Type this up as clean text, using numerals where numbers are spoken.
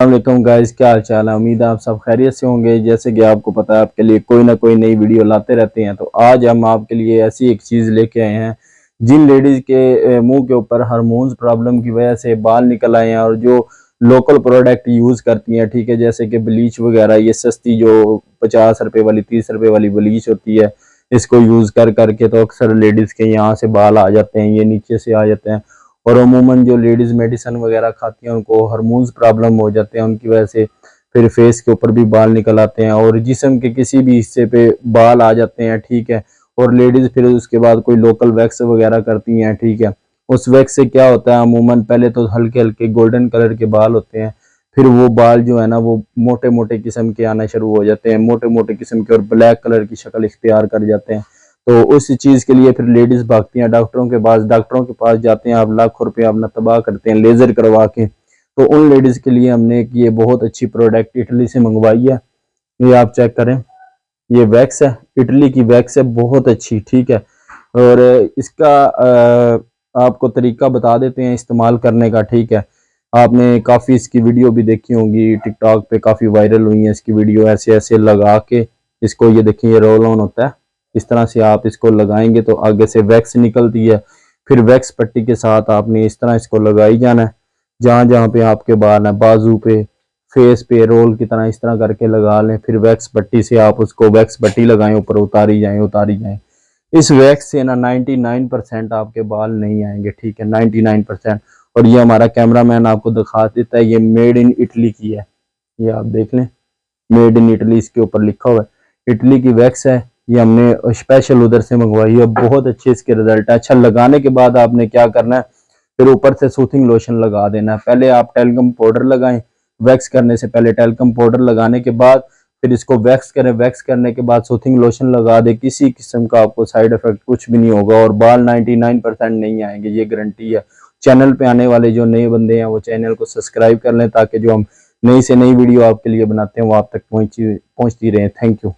वालेकुम गाइस, क्या हाल चाल है। उम्मीद है आप सब खैरियत से होंगे। जैसे कि आपको पता है, आपके लिए कोई ना कोई नई वीडियो लाते रहते हैं। तो आज हम आपके लिए ऐसी एक चीज़ लेके आए हैं जिन लेडीज़ के मुंह के ऊपर हार्मोन्स प्रॉब्लम की वजह से बाल निकल आए हैं और जो लोकल प्रोडक्ट यूज़ करती हैं, ठीक है, जैसे कि ब्लीच वगैरह, ये सस्ती जो 50 रुपये वाली 30 रुपये वाली ब्लीच होती है, इसको यूज़ कर करके तो अक्सर लेडीज़ के यहाँ से बाल आ जाते हैं, ये नीचे से आ जाते हैं। और अमूमन जो लेडीज़ मेडिसिन वगैरह खाती हैं उनको हार्मोन्स प्रॉब्लम हो जाते हैं, उनकी वजह से फिर फेस के ऊपर भी बाल निकल आते हैं और जिस्म के किसी भी हिस्से पे बाल आ जाते हैं, ठीक है। और लेडीज़ फिर उसके बाद कोई लोकल वैक्स वगैरह करती हैं, ठीक है। उस वैक्स से क्या होता है, अमूमन पहले तो हल्के हल्के गोल्डन कलर के बाल होते हैं, फिर वो बाल जो है ना वो मोटे मोटे किस्म के आना शुरू हो जाते हैं, मोटे मोटे किस्म के, और ब्लैक कलर की शक्ल इख्तियार कर जाते हैं। तो उस चीज़ के लिए फिर लेडीज़ भागती हैं डॉक्टरों के पास जाते हैं, आप लाखों रुपये अपना तबाह करते हैं लेज़र करवा के। तो उन लेडीज़ के लिए हमने एक ये बहुत अच्छी प्रोडक्ट इटली से मंगवाई है। ये आप चेक करें, ये वैक्स है, इटली की वैक्स है, बहुत अच्छी, ठीक है। और इसका आपको तरीका बता देते हैं इस्तेमाल करने का, ठीक है। आपने काफ़ी इसकी वीडियो भी देखी होंगी, टिकटॉक पे काफ़ी वायरल हुई है इसकी वीडियो। ऐसे ऐसे लगा के इसको, ये देखिए, ये रोल ऑन होता है, इस तरह से आप इसको लगाएंगे तो आगे से वैक्स निकलती है। फिर वैक्स पट्टी के साथ आपने इस तरह इसको लगाई जाना है, जहाँ जहाँ पे आपके बाल हैं, बाजू पे, फेस पे, रोल की तरह इस तरह करके लगा लें। फिर वैक्स पट्टी से आप उसको वैक्स पट्टी लगाएं, ऊपर उतारी जाएं उतारी जाएं। इस वैक्स से ना 99% आपके बाल नहीं आएंगे, ठीक है, 99%। और ये हमारा कैमरामैन आपको दिखा देता है, ये मेड इन इटली की है, ये आप देख लें, मेड इन इटली इसके ऊपर लिखा हुआ है। इटली की वैक्स है, ये हमने स्पेशल उधर से मंगवाई है, बहुत अच्छे इसके रिजल्ट है। अच्छा, लगाने के बाद आपने क्या करना है, फिर ऊपर से सूथिंग लोशन लगा देना है। पहले आप टेल्कम पाउडर लगाएं, वैक्स करने से पहले टेल्कम पाउडर लगाने के बाद फिर इसको वैक्स करें, वैक्स करने के बाद सूथिंग लोशन लगा दे। किसी किस्म का आपको साइड इफेक्ट कुछ भी नहीं होगा और बाल 99% नहीं आएंगे, ये गारंटी है। चैनल पे आने वाले जो नए बंदे हैं वो चैनल को सब्सक्राइब कर लें, ताकि जो हम नई से नई वीडियो आपके लिए बनाते हैं वो आप तक पहुंचती रहे। Thank you.